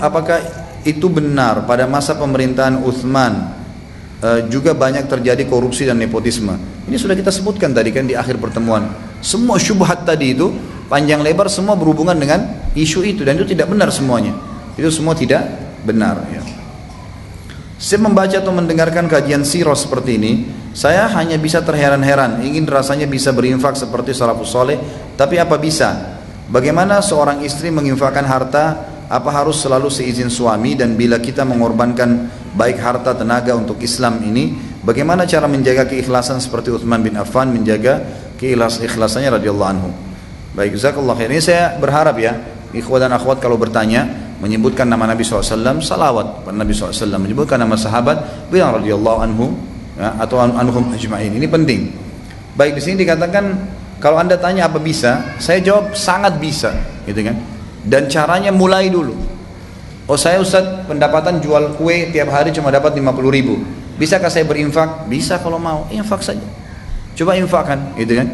Apakah itu benar pada masa pemerintahan Utsman juga banyak terjadi korupsi dan nepotisme? Ini sudah kita sebutkan tadi kan di akhir pertemuan. Semua syubhat tadi itu panjang lebar semua berhubungan dengan isu itu, dan itu tidak benar semuanya. Itu semua tidak benar ya. Saya membaca atau mendengarkan kajian sirah seperti ini, saya hanya bisa terheran-heran, ingin rasanya bisa berinfak seperti salafus soleh, tapi apa bisa? Bagaimana seorang istri menginfakkan harta? Apa harus selalu seizin suami? Dan bila kita mengorbankan baik harta tenaga untuk Islam ini, bagaimana cara menjaga keikhlasan seperti Utsman bin Affan menjaga keikhlasannya radhiyallahu anhu? Baik, jazakallahu khair. Ini saya berharap ya, ikhwah dan akhwat kalau bertanya, menyebutkan nama Nabi SAW, salawat pada Nabi SAW, menyebutkan nama sahabat, bilang radhiyallahu anhu ya, atau anhum ajma'in. Ini penting. Baik, di sini dikatakan kalau Anda tanya apa bisa, saya jawab sangat bisa, gitu kan? Dan caranya mulai dulu. Oh, saya Ustaz pendapatan jual kue tiap hari cuma dapat 50 ribu. Bisakah saya berinfak? Bisa kalau mau, infak saja. Coba infakkan, gitu kan?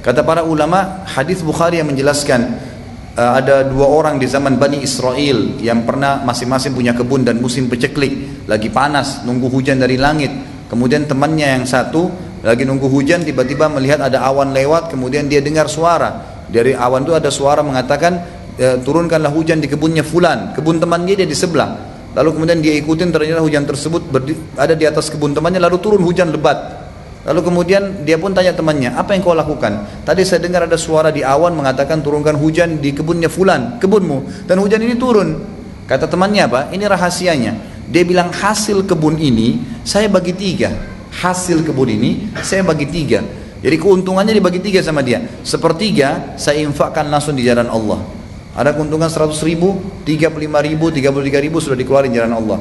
Kata para ulama, hadis Bukhari yang menjelaskan ada dua orang di zaman Bani Israel yang pernah masing-masing punya kebun dan musim peceklik, lagi panas, nunggu hujan dari langit. Kemudian temannya yang satu lagi nunggu hujan, tiba-tiba melihat ada awan lewat, kemudian dia dengar suara. Dari awan itu ada suara mengatakan, turunkanlah hujan di kebunnya fulan. Kebun temannya dia di sebelah. Lalu kemudian dia ikutin, ternyata hujan tersebut ada di atas kebun temannya, lalu turun hujan lebat. Lalu kemudian dia pun tanya temannya, apa yang kau lakukan? Tadi saya dengar ada suara di awan mengatakan turunkan hujan di kebunnya fulan, kebunmu. Dan hujan ini turun. Kata temannya apa? Ini rahasianya. Dia bilang hasil kebun ini saya bagi 3. Hasil kebun ini saya bagi 3. Jadi keuntungannya dibagi 3 sama dia. Sepertiga saya infakkan langsung di jalan Allah. Ada keuntungan 100 ribu, 35 ribu, 33 ribu sudah dikeluarin di jalan Allah.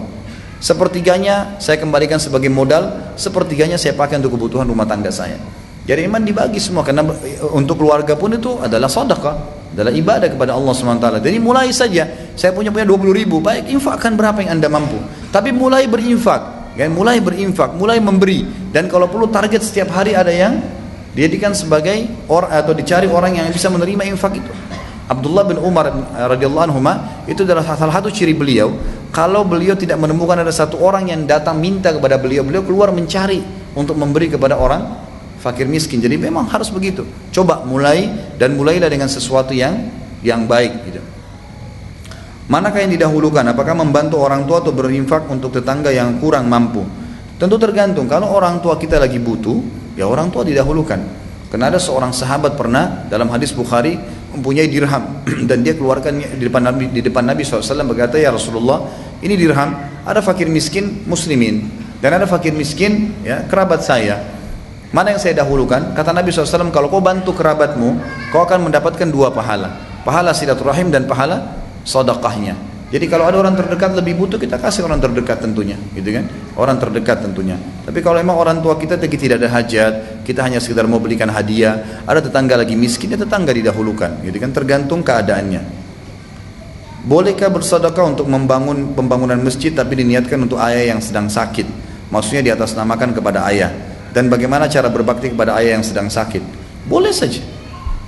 Sepertiganya saya kembalikan sebagai modal, sepertiganya saya pakai untuk kebutuhan rumah tangga saya. Jadi iman dibagi semua, karena untuk keluarga pun itu adalah sedekah, adalah ibadah kepada Allah SWT. Jadi mulai saja, saya punya 20 ribu, baik infakkan berapa yang Anda mampu. Tapi mulai berinfak, kan? Mulai berinfak, mulai memberi. Dan kalau perlu target setiap hari ada yang dijadikan sebagai atau dicari orang yang bisa menerima infak itu. Abdullah bin Umar radhiyallahu anhu itu adalah salah satu ciri beliau. Kalau beliau tidak menemukan ada satu orang yang datang minta kepada beliau, beliau keluar mencari untuk memberi kepada orang fakir miskin. Jadi memang harus begitu. Coba mulai, dan mulailah dengan sesuatu yang baik gitu. Manakah yang didahulukan? Apakah membantu orang tua atau berinfak untuk tetangga yang kurang mampu? Tentu tergantung. Kalau orang tua kita lagi butuh, ya orang tua didahulukan. Karena ada seorang sahabat pernah dalam hadis Bukhari mempunyai dirham dan dia keluarkan di depan Nabi SAW, berkata, ya Rasulullah, ini dirham, ada fakir miskin muslimin dan ada fakir miskin ya kerabat saya, mana yang saya dahulukan? Kata Nabi SAW, kalau kau bantu kerabatmu, kau akan mendapatkan 2 pahala, pahala silaturahim dan pahala sedekahnya. Jadi kalau ada orang terdekat lebih butuh, kita kasih orang terdekat tentunya, gitu kan? Orang terdekat tentunya. Tapi kalau memang orang tua kita tidak ada hajat, kita hanya sekedar mau belikan hadiah, ada tetangga lagi miskin, ya tetangga didahulukan, gitu kan? Tergantung keadaannya. Bolehkah bersedekah untuk membangun pembangunan masjid tapi diniatkan untuk ayah yang sedang sakit? Maksudnya diatasnamakan kepada ayah. Dan bagaimana cara berbakti kepada ayah yang sedang sakit? Boleh saja.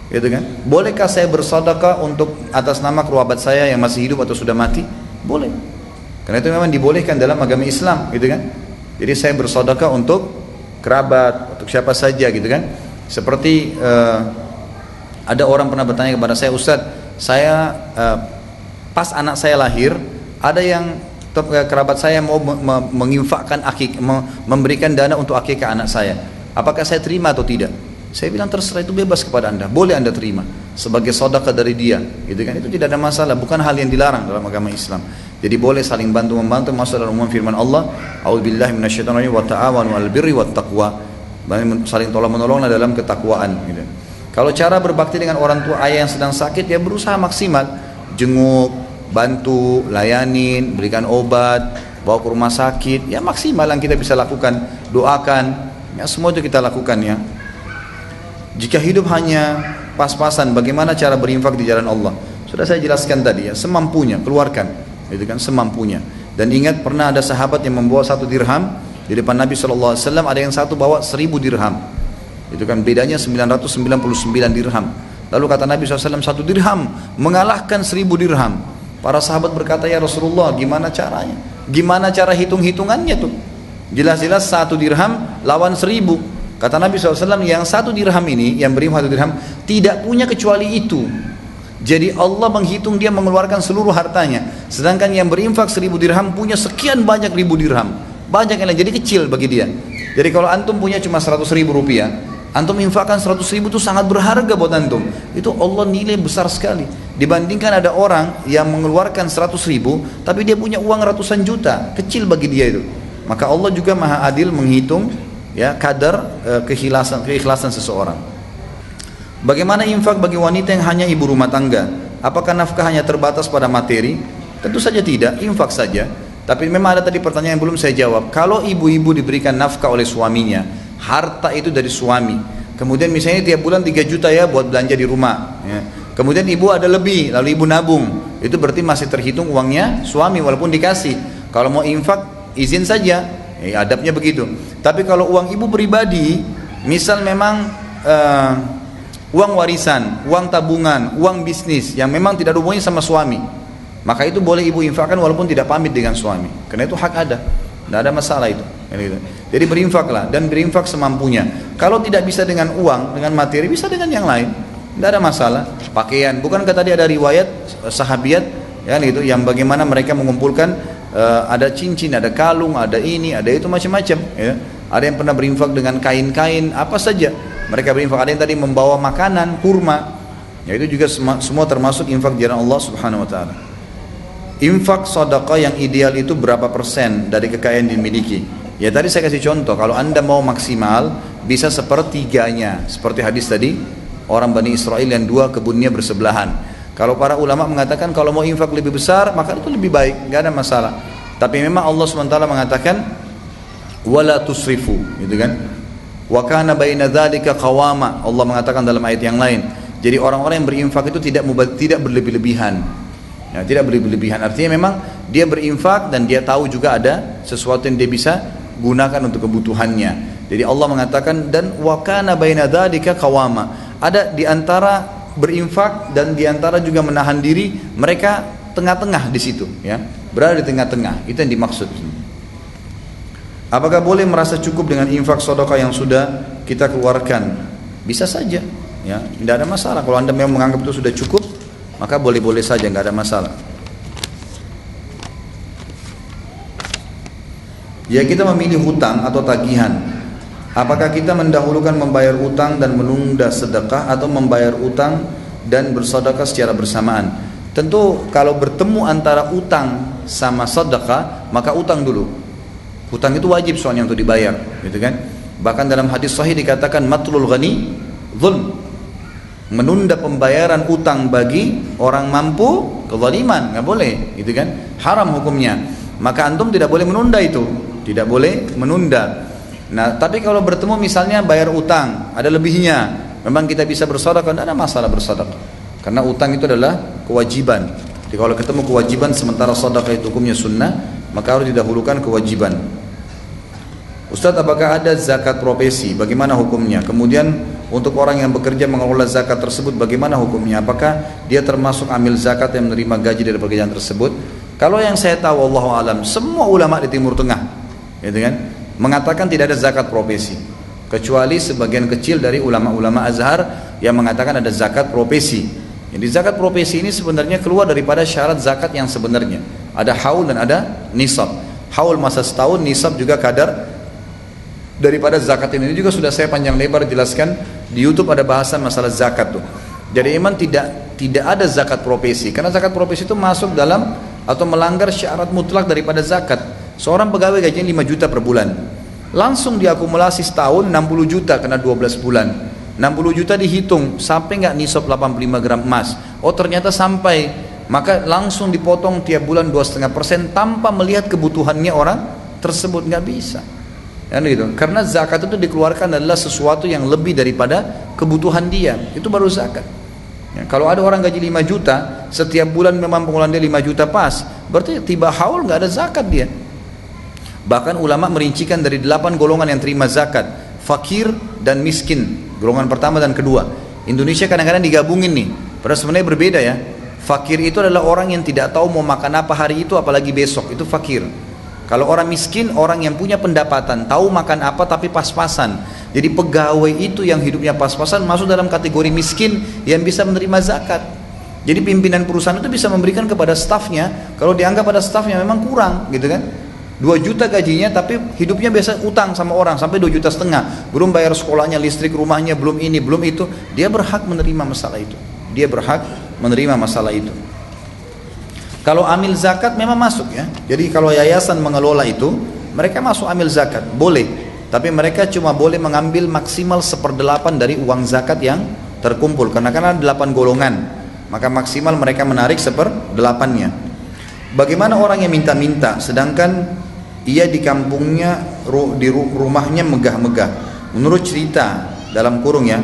Gitu kan? Bolehkah saya bersedekah untuk atas nama kerabat saya yang masih hidup atau sudah mati? Boleh. Karena itu memang dibolehkan dalam agama Islam, gitu kan? Jadi saya bersedekah untuk kerabat, untuk siapa saja, gitu kan? Seperti ada orang pernah bertanya kepada saya, Ustaz, saya pas anak saya lahir, ada yang kerabat saya mau menginfakkan memberikan dana untuk akikah anak saya. Apakah saya terima atau tidak? Saya bilang terserah, itu bebas kepada Anda, boleh Anda terima sebagai sedekah dari dia, gitu kan? Itu tidak ada masalah, bukan hal yang dilarang dalam agama Islam. Jadi boleh saling bantu membantu, masuk dalam umum firman Allah, a'udzubillahi minasyaitonir rajim, wa ta'awanu 'alal birri wat taqwa. Saling tolong menolonglah dalam ketakwaan, gitu. Kalau cara berbakti dengan orang tua ayah yang sedang sakit, ya berusaha maksimal, jenguk, bantu, layanin, berikan obat, bawa ke rumah sakit, ya maksimal yang kita bisa lakukan, doakan, ya semua itu kita lakukan ya. Jika hidup hanya pas-pasan, bagaimana cara berinfak di jalan Allah? Sudah saya jelaskan tadi ya, semampunya, keluarkan, itu kan semampunya. Dan ingat, pernah ada sahabat yang membawa 1 dirham di depan Nabi SAW, ada yang satu bawa 1000 dirham. Itu kan bedanya 999 dirham. Lalu kata Nabi SAW, 1 dirham mengalahkan 1000 dirham. Para sahabat berkata, ya Rasulullah, gimana caranya? Gimana cara hitung-hitungannya tuh? Jelas-jelas 1 dirham lawan 1000. Kata Nabi SAW, yang 1 dirham ini, yang berinfak 1 dirham, tidak punya kecuali itu. Jadi Allah menghitung dia mengeluarkan seluruh hartanya. Sedangkan yang berinfak 1000 dirham punya sekian banyak ribu dirham. Banyak yang lain, jadi kecil bagi dia. Jadi kalau antum punya cuma 100.000 rupiah, antum infakkan 100.000 itu sangat berharga buat antum. Itu Allah nilai besar sekali. Dibandingkan ada orang yang mengeluarkan 100.000, tapi dia punya uang ratusan juta, kecil bagi dia itu. Maka Allah juga maha adil menghitung ya kadar keikhlasan seseorang. Bagaimana infak bagi wanita yang hanya ibu rumah tangga? Apakah nafkah hanya terbatas pada materi? Tentu saja tidak, infak saja. Tapi memang ada tadi pertanyaan yang belum saya jawab. Kalau ibu-ibu diberikan nafkah oleh suaminya, harta itu dari suami, kemudian misalnya tiap bulan 3 juta ya buat belanja di rumah ya. Kemudian ibu ada lebih, lalu ibu nabung, itu berarti masih terhitung uangnya suami walaupun dikasih. Kalau mau infak izin saja ya, adabnya begitu. Tapi kalau uang ibu pribadi, misal memang uang warisan, uang tabungan, uang bisnis yang memang tidak ada hubungannya sama suami, maka itu boleh ibu infakkan walaupun tidak pamit dengan suami, karena itu hak ada, tidak ada masalah itu. Jadi berinfaklah dan berinfak semampunya. Kalau tidak bisa dengan uang, dengan materi, bisa dengan yang lain, tidak ada masalah. Pakaian, bukankah tadi ada riwayat sahabiat ya gitu, yang bagaimana mereka mengumpulkan ada cincin, ada kalung, ada ini, ada itu macam-macam. Ya. Ada yang pernah berinfak dengan kain-kain apa saja. Mereka berinfak. Ada yang tadi membawa makanan, kurma. Ya itu juga semua termasuk infak di jalan Allah Subhanahu Wa Taala. Infak sedekah yang ideal itu berapa persen dari kekayaan yang dimiliki? Ya tadi saya kasih contoh, kalau anda mau maksimal bisa 1/3-nya, seperti hadis tadi, orang Bani Israel yang 2 kebunnya bersebelahan. Kalau para ulama mengatakan kalau mau infak lebih besar, maka itu lebih baik, nggak ada masalah. Tapi memang Allah SWT mengatakan wala tusrifu, gitu kan? Wa kana baina dzalika qawama. Allah mengatakan dalam ayat yang lain. Jadi orang-orang yang berinfak itu tidak berlebih-lebihan. Ya, tidak berlebihan. Artinya memang dia berinfak dan dia tahu juga ada sesuatu yang dia bisa gunakan untuk kebutuhannya. Jadi Allah mengatakan dan wa kana baina dzalika qawama. Ada di antara berinfak dan di antara juga menahan diri, mereka tengah-tengah di situ, ya. Berada di tengah-tengah. Itu yang dimaksud. Apakah boleh merasa cukup dengan infak sedekah yang sudah kita keluarkan? Bisa saja, ya. Tidak ada masalah kalau Anda memang menganggap itu sudah cukup. Maka boleh-boleh saja, nggak ada masalah. Ya kita memilih hutang atau tagihan. Apakah kita mendahulukan membayar utang dan menunda sedekah atau membayar utang dan bersedekah secara bersamaan? Tentu kalau bertemu antara utang sama sedekah, maka utang dulu. Hutang itu wajib soalnya untuk dibayar, gitu kan? Bahkan dalam hadis sahih dikatakan matlul ghani zulm. Menunda pembayaran utang bagi orang mampu kezaliman, nggak boleh, gitu kan? Haram hukumnya. Maka antum tidak boleh menunda itu, tidak boleh menunda. Nah, tapi kalau bertemu misalnya bayar utang, ada lebihnya, memang kita bisa bersedekah, tidak ada masalah bersedekah. Karena utang itu adalah kewajiban. Jadi kalau ketemu kewajiban sementara sedekah itu hukumnya sunnah, maka harus didahulukan kewajiban. Ustadz, apakah ada zakat profesi? Bagaimana hukumnya? Kemudian untuk orang yang bekerja mengelola zakat tersebut, bagaimana hukumnya? Apakah dia termasuk amil zakat yang menerima gaji dari pekerjaan tersebut? Kalau yang saya tahu, wallahu alam, semua ulama di Timur Tengah, gitu kan, mengatakan tidak ada zakat profesi, kecuali sebagian kecil dari ulama-ulama Azhar yang mengatakan ada zakat profesi. Jadi zakat profesi ini sebenarnya keluar daripada syarat zakat yang sebenarnya. Ada haul dan ada nisab. Haul masa setahun, nisab juga kadar daripada zakat ini juga sudah saya panjang lebar jelaskan di YouTube, ada bahasan masalah zakat tuh. Jadi memang tidak ada zakat profesi, karena zakat profesi itu masuk dalam atau melanggar syarat mutlak daripada zakat. Seorang pegawai gajinya 5 juta per bulan, langsung diakumulasi setahun 60 juta kena 12 bulan. 60 juta dihitung sampai nggak nisab 85 gram emas. Oh ternyata sampai, maka langsung dipotong tiap bulan 2,5% tanpa melihat kebutuhannya orang tersebut, nggak bisa. Ya, gitu. Karena zakat itu dikeluarkan adalah sesuatu yang lebih daripada kebutuhan dia, itu baru zakat. Ya, kalau ada orang gaji 5 juta, setiap bulan memang pengeluaran dia 5 juta pas, berarti tiba haul nggak ada zakat dia. Bahkan ulama merincikan dari 8 golongan yang terima zakat, fakir dan miskin, golongan pertama dan kedua. Indonesia kadang-kadang digabungin nih, padahal sebenarnya berbeda ya. Fakir itu adalah orang yang tidak tahu mau makan apa hari itu, apalagi besok, itu fakir. Kalau orang miskin, orang yang punya pendapatan, tahu makan apa tapi pas-pasan. Jadi pegawai itu yang hidupnya pas-pasan masuk dalam kategori miskin yang bisa menerima zakat. Jadi pimpinan perusahaan itu bisa memberikan kepada stafnya, kalau dianggap pada stafnya memang kurang gitu kan. 2 juta gajinya tapi hidupnya biasa utang sama orang sampai 2,5 juta, belum bayar sekolahnya, listrik rumahnya, belum ini, belum itu. Dia berhak menerima masalah itu. Dia berhak menerima masalah itu. Kalau amil zakat memang masuk ya. Jadi kalau yayasan mengelola itu, mereka masuk amil zakat, boleh. Tapi mereka cuma boleh mengambil maksimal 1/8 dari uang zakat yang terkumpul. Karena ada 8 golongan, maka maksimal mereka menarik 1/8-nya. Bagaimana orang yang minta-minta, sedangkan ia di kampungnya, di rumahnya megah-megah. Menurut cerita dalam kurung ya,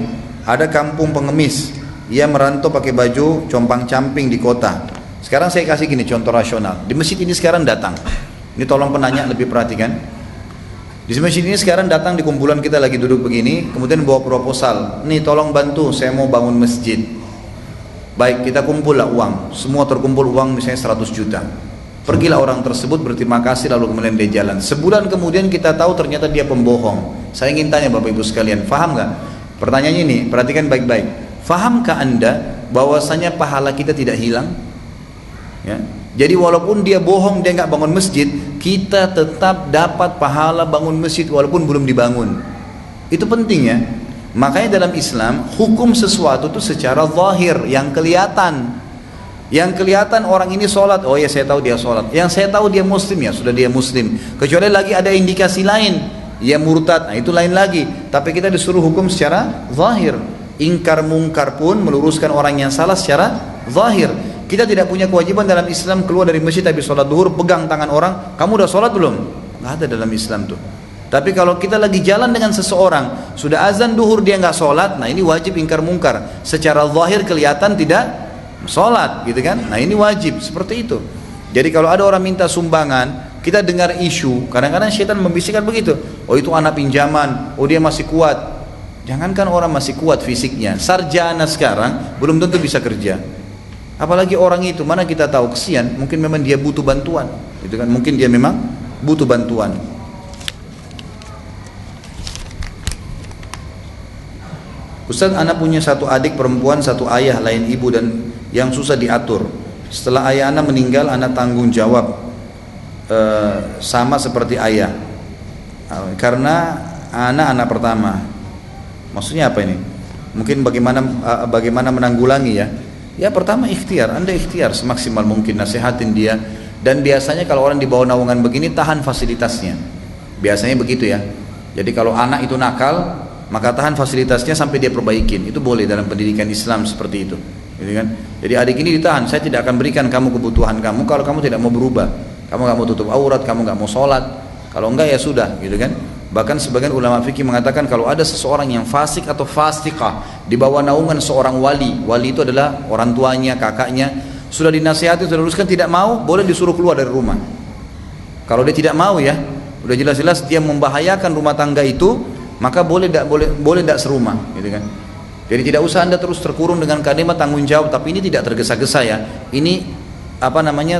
ada kampung pengemis. Ia merantau pakai baju compang-camping di kota. Sekarang saya kasih gini contoh rasional. Di masjid ini sekarang datang. Ini tolong penanya lebih perhatikan. Di masjid ini sekarang datang di kumpulan kita lagi duduk begini, kemudian bawa proposal. Nih tolong bantu, saya mau bangun masjid. Baik, kita kumpul lah uang. Semua terkumpul uang misalnya 100 juta. Pergilah orang tersebut berterima kasih lalu kemudian dia jalan. Sebulan kemudian kita tahu ternyata dia pembohong. Saya ingin tanya Bapak Ibu sekalian, paham gak? Pertanyaannya ini, perhatikan baik-baik. Fahamkah Anda bahwasanya pahala kita tidak hilang? Ya. Jadi walaupun dia bohong, dia nggak bangun masjid, kita tetap dapat pahala bangun masjid walaupun belum dibangun. Itu penting ya. Makanya dalam Islam hukum sesuatu itu secara zahir, yang kelihatan. Yang kelihatan orang ini sholat, oh ya saya tahu dia sholat. Yang saya tahu dia muslim, ya sudah dia muslim. Kecuali lagi ada indikasi lain, dia murtad, nah itu lain lagi. Tapi kita disuruh hukum secara zahir. Ingkar mungkar pun meluruskan orang yang salah secara zahir. Kita tidak punya kewajiban dalam Islam keluar dari masjid habis sholat duhur pegang tangan orang, kamu udah sholat belum? Nggak ada dalam Islam tuh. Tapi kalau kita lagi jalan dengan seseorang, sudah azan duhur dia nggak sholat, nah ini wajib ingkar mungkar. Secara zahir kelihatan tidak sholat gitu kan, nah ini wajib seperti itu. Jadi kalau ada orang minta sumbangan, kita dengar isu, kadang-kadang syaitan membisikkan begitu, oh itu anak pinjaman, oh dia masih kuat. Jangankan orang masih kuat fisiknya, sarjana sekarang belum tentu bisa kerja. Apalagi orang itu, mana kita tahu, kesian, mungkin memang dia butuh bantuan, gitu kan? Mungkin dia memang butuh bantuan. Ustaz, anak punya 1 adik perempuan, 1 ayah lain ibu dan yang susah diatur. Setelah ayah anak meninggal, anak tanggung jawab sama seperti ayah, karena anak pertama. Maksudnya apa ini? Mungkin bagaimana menanggulangi ya? Ya pertama ikhtiar, Anda ikhtiar semaksimal mungkin, nasihatin dia. Dan biasanya kalau orang di bawah naungan begini, tahan fasilitasnya. Biasanya begitu ya. Jadi kalau anak itu nakal, maka tahan fasilitasnya sampai dia perbaikin. Itu boleh dalam pendidikan Islam seperti itu. Gitu kan? Jadi adik ini ditahan, saya tidak akan berikan kamu kebutuhan kamu kalau kamu tidak mau berubah. Kamu nggak mau tutup aurat, kamu nggak mau sholat. Kalau enggak ya sudah, gitu kan? Bahkan sebagian ulama fikih mengatakan kalau ada seseorang yang fasik atau fasikah di bawah naungan seorang wali itu adalah orang tuanya, kakaknya, sudah dinasihati, sudah luruskan, tidak mau, boleh disuruh keluar dari rumah. Kalau dia tidak mau ya, udah jelas-jelas dia membahayakan rumah tangga itu, maka boleh tidak serumah, gitu kan? Jadi tidak usah Anda terus terkurung dengan kalimat tanggung jawab, tapi ini tidak tergesa-gesa ya. Ini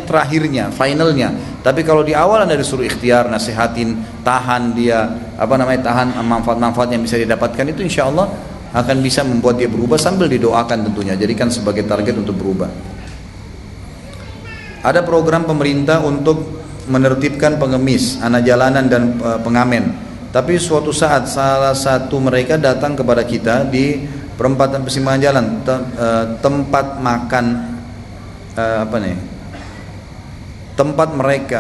terakhirnya, finalnya. Tapi kalau di awal Anda disuruh ikhtiar, nasihatin, tahan dia, tahan manfaat-manfaat yang bisa didapatkan, itu insya Allah akan bisa membuat dia berubah sambil didoakan tentunya. Jadikan sebagai target untuk berubah. Ada program pemerintah untuk menertibkan pengemis, anak jalanan dan pengamen. Tapi suatu saat salah satu mereka datang kepada kita di perempatan persimpangan jalan, tempat makan tempat mereka,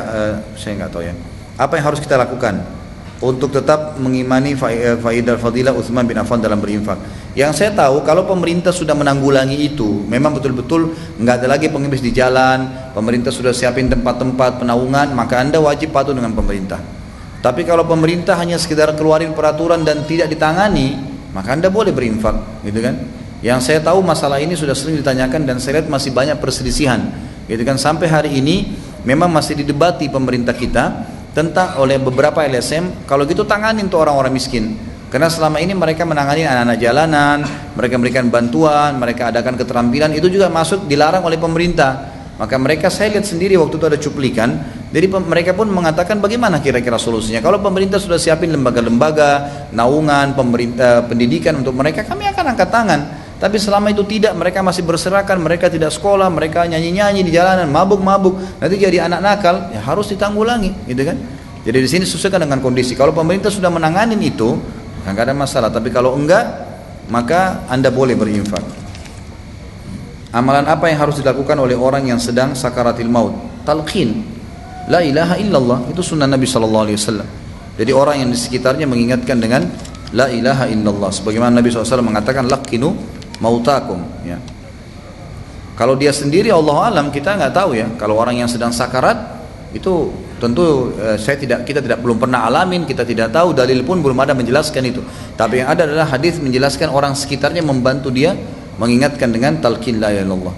saya nggak tahu ya. Apa yang harus kita lakukan untuk tetap mengimani faidah fadilah Utsman bin Affan dalam berinfak? Yang saya tahu kalau pemerintah sudah menanggulangi itu, memang betul-betul nggak ada lagi pengemis di jalan, pemerintah sudah siapin tempat-tempat penaungan, maka Anda wajib patuh dengan pemerintah. Tapi kalau pemerintah hanya sekedar keluarin peraturan dan tidak ditangani, maka Anda boleh berinfak, gitu kan? Yang saya tahu masalah ini sudah sering ditanyakan dan saya lihat masih banyak perselisihan, gitu kan? Sampai hari ini memang masih didebati pemerintah kita tentang oleh beberapa LSM, kalau gitu tanganin tuh orang-orang miskin. Karena selama ini mereka menangani anak-anak jalanan, mereka memberikan bantuan, mereka adakan keterampilan, itu juga masuk dilarang oleh pemerintah. Maka mereka, saya lihat sendiri waktu itu ada cuplikan, jadi mereka pun mengatakan bagaimana kira-kira solusinya. Kalau pemerintah sudah siapin lembaga-lembaga, naungan, pemerintah, pendidikan untuk mereka, kami akan angkat tangan. Tapi selama itu tidak, mereka masih berserakan, mereka tidak sekolah, mereka nyanyi-nyanyi di jalanan, mabuk-mabuk, nanti jadi anak nakal, ya harus ditanggulangi, gitu kan? Jadi di sini sesuaikan dengan kondisi. Kalau pemerintah sudah menanganin itu, nggak ada masalah. Tapi kalau enggak, maka Anda boleh berinfak. Amalan apa yang harus dilakukan oleh orang yang sedang sakaratil maut? Talqin, la ilaha illallah, itu sunnah Nabi SAW. Jadi orang yang di sekitarnya mengingatkan dengan la ilaha illallah. Sebagaimana Nabi SAW mengatakan laqinu mautakum. Ya. Kalau dia sendiri Allah alam, kita nggak tahu ya. Kalau orang yang sedang sakarat itu tentu kita belum pernah alamin, kita tidak tahu, dalil pun belum ada menjelaskan itu. Tapi yang ada adalah hadis menjelaskan orang sekitarnya membantu dia mengingatkan dengan talqin la ilaha illallah.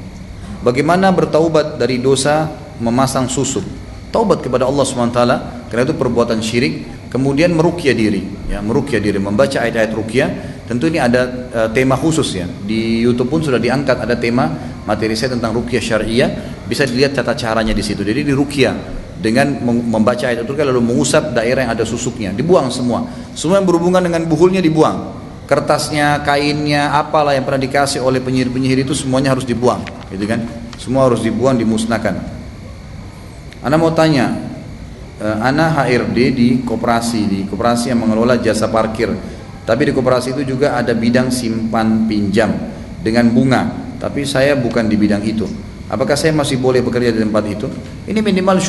Bagaimana bertaubat dari dosa memasang susuk? Taubat kepada Allah SWT, karena itu perbuatan syirik. Kemudian meruqyah diri, ya, meruqyah diri, membaca ayat-ayat ruqyah. Tentu ini ada tema khusus ya. Di YouTube pun sudah diangkat ada tema materi saya tentang ruqyah syariah. Bisa dilihat tata caranya di situ. Jadi di ruqyah dengan membaca ayat ruqyah lalu mengusap daerah yang ada susuknya, dibuang semua. Semua yang berhubungan dengan buhulnya dibuang. Kertasnya, kainnya, apalah yang pernah dikasih oleh penyihir-penyihir itu semuanya harus dibuang, gitu kan? Semua harus dibuang, dimusnahkan. Ana mau tanya, Ana HRD di koperasi yang mengelola jasa parkir. Tapi di koperasi itu juga ada bidang simpan pinjam dengan bunga. Tapi saya bukan di bidang itu. Apakah saya masih boleh bekerja di tempat itu? Ini minimal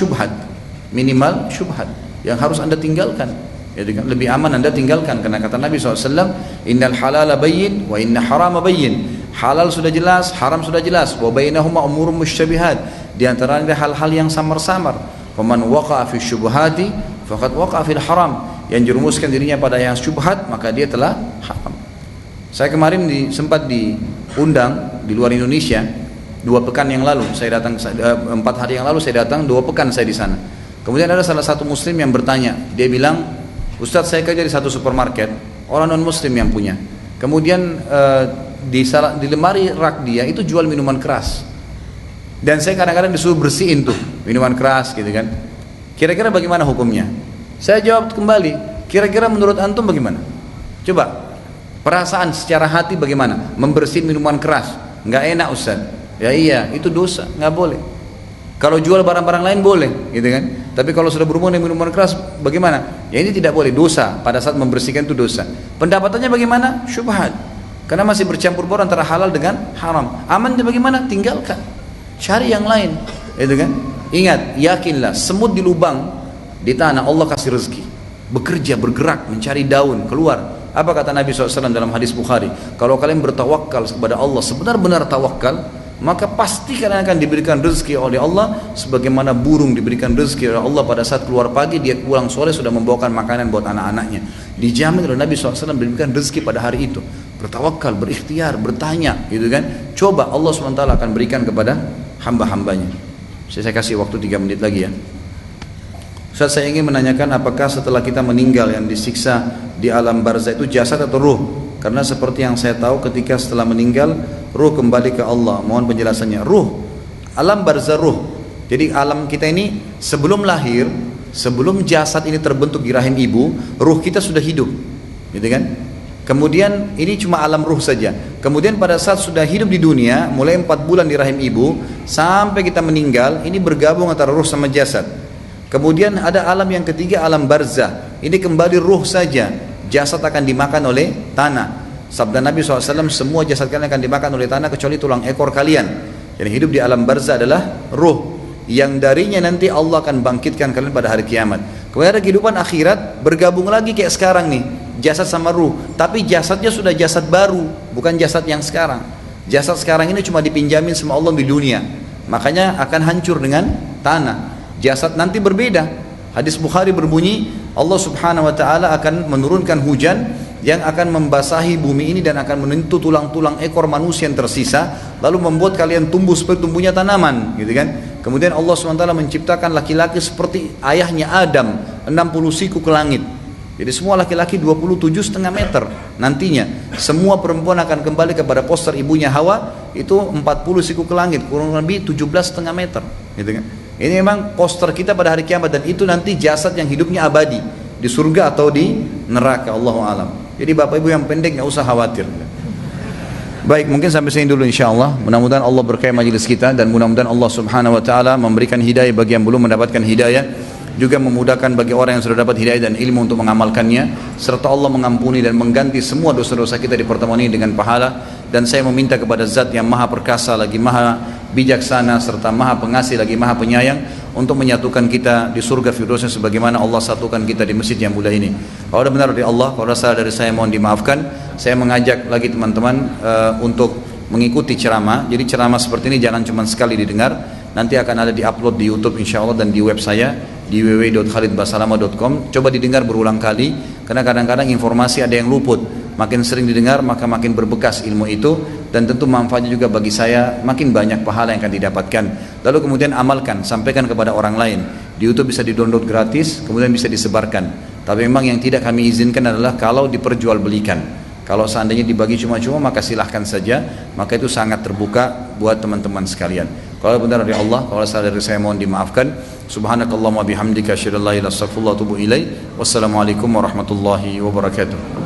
syubhat yang harus Anda tinggalkan. Ya, lebih aman Anda tinggalkan, karena kata Nabi SAW, innal halala bayyin wa inna harama bayyin. Halal sudah jelas, haram sudah jelas. Wa bainahuma umurun musytabihat. Di antaranya hal-hal yang samar-samar. Faman waqa'a fi syubhati faqad waqa'a fil haram. Yang jerumuskan dirinya pada yang syubhat, maka dia telah haram. Saya kemarin sempat diundang di luar Indonesia 2 pekan yang lalu. Saya datang 4 hari yang lalu saya datang, 2 pekan saya di sana. Kemudian ada salah satu muslim yang bertanya, dia bilang, Ustadz, saya kerja di satu supermarket, orang non muslim yang punya. Kemudian di lemari rak dia itu jual minuman keras. Dan saya kadang-kadang disuruh bersihin tuh minuman keras gitu kan. Kira-kira bagaimana hukumnya? Saya jawab kembali, kira-kira menurut antum bagaimana? Coba, perasaan secara hati bagaimana? Membersihin minuman keras, nggak enak Ustadz. Ya iya, itu dosa, nggak boleh. Kalau jual barang-barang lain boleh, gitu kan? Tapi kalau sudah berhubungan dengan minuman keras, bagaimana? Ya ini tidak boleh, dosa. Pada saat membersihkan itu dosa. Pendapatannya bagaimana? Syubhat. Karena masih bercampur baur antara halal dengan haram. Amannya bagaimana? Tinggalkan. Cari yang lain, gitu kan? Ingat, yakinlah, semut di lubang di tanah Allah kasih rezeki. Bekerja, bergerak, mencari daun, keluar. Apa kata Nabi SAW dalam hadis Bukhari? Kalau kalian bertawakal kepada Allah, sebenar-benar tawakal, maka pasti kalian akan diberikan rezeki oleh Allah, sebagaimana burung diberikan rezeki oleh Allah pada saat keluar pagi, dia pulang sore sudah membawakan makanan buat anak-anaknya. Dijamin oleh Nabi SAW diberikan rezeki pada hari itu. Bertawakal, berikhtiar, bertanya, gitu kan? Coba Allah SWT akan berikan kepada hamba-hambanya. Saya kasih waktu 3 menit lagi ya. Ustaz, saya ingin menanyakan, apakah setelah kita meninggal yang disiksa di alam barzah itu jasad atau ruh? Karena seperti yang saya tahu, ketika setelah meninggal ruh kembali ke Allah. Mohon penjelasannya. Ruh, alam barzah ruh. Jadi alam kita ini sebelum lahir, sebelum jasad ini terbentuk di rahim ibu, ruh kita sudah hidup, gitu kan? Kemudian ini cuma alam ruh saja. Kemudian pada saat sudah hidup di dunia, mulai 4 bulan di rahim ibu sampai kita meninggal, ini bergabung antara ruh sama jasad. Kemudian ada alam yang ketiga, alam barzah. Ini kembali ruh saja, jasad akan dimakan oleh tanah. Sabda Nabi SAW, semua jasad kalian akan dimakan oleh tanah kecuali tulang ekor kalian. Jadi hidup di alam barzah adalah ruh, yang darinya nanti Allah akan bangkitkan kalian pada hari kiamat. Kemudian ada kehidupan akhirat, bergabung lagi kayak sekarang nih, jasad sama ruh. Tapi jasadnya sudah jasad baru, bukan jasad yang sekarang. Jasad sekarang ini cuma dipinjamin sama Allah di dunia, makanya akan hancur dengan tanah. Jasad nanti berbeda. Hadis Bukhari berbunyi, Allah Subhanahu wa taala akan menurunkan hujan yang akan membasahi bumi ini dan akan menyentuh tulang-tulang ekor manusia yang tersisa, lalu membuat kalian tumbuh seperti tumbuhnya tanaman, gitu kan? Kemudian Allah SWT menciptakan laki-laki seperti ayahnya Adam, 60 siku ke langit. Jadi semua laki-laki 27,5 meter nantinya. Semua perempuan akan kembali kepada poster ibunya Hawa, itu 40 siku ke langit, kurang lebih 17,5 meter. Gitu kan? Ini memang poster kita pada hari kiamat, dan itu nanti jasad yang hidupnya abadi di surga atau di neraka, Allahu alam. Jadi bapak ibu yang pendek nggak usah khawatir. Baik, mungkin sampai sini dulu insyaallah. Mudah-mudahan Allah berkahi majelis kita, dan mudah-mudahan Allah Subhanahu wa taala memberikan hidayah bagi yang belum mendapatkan hidayah, juga memudahkan bagi orang yang sudah dapat hidayah dan ilmu untuk mengamalkannya, serta Allah mengampuni dan mengganti semua dosa-dosa kita di pertemuan ini dengan pahala. Dan saya meminta kepada Zat yang maha perkasa lagi maha bijaksana serta maha pengasih lagi maha penyayang, untuk menyatukan kita di surga Firdausnya sebagaimana Allah satukan kita di masjid yang mulia ini. Kalau ada benar dari Allah, kalau ada salah dari saya mohon dimaafkan. Saya mengajak lagi teman-teman untuk mengikuti ceramah. Jadi ceramah seperti ini jangan cuma sekali didengar, nanti akan ada di-upload di YouTube insyaallah, dan di web saya di www.khalidbasalama.com. Coba didengar berulang kali, karena kadang-kadang informasi ada yang luput. Makin sering didengar maka makin berbekas ilmu itu, dan tentu manfaatnya juga bagi saya, makin banyak pahala yang akan didapatkan. Lalu kemudian amalkan, sampaikan kepada orang lain. Di YouTube bisa di-download gratis, kemudian bisa disebarkan. Tapi memang yang tidak kami izinkan adalah kalau diperjualbelikan. Kalau seandainya dibagi cuma-cuma maka silahkan saja, maka itu sangat terbuka buat teman-teman sekalian. Kalau benar dari Allah, kalau salah dari saya mohon dimaafkan. Subhanakallahumma bihamdika asyhadu an la ilaha illa anta astaghfiruka wa atubu ilaik. Wassalamualaikum warahmatullahi wabarakatuh.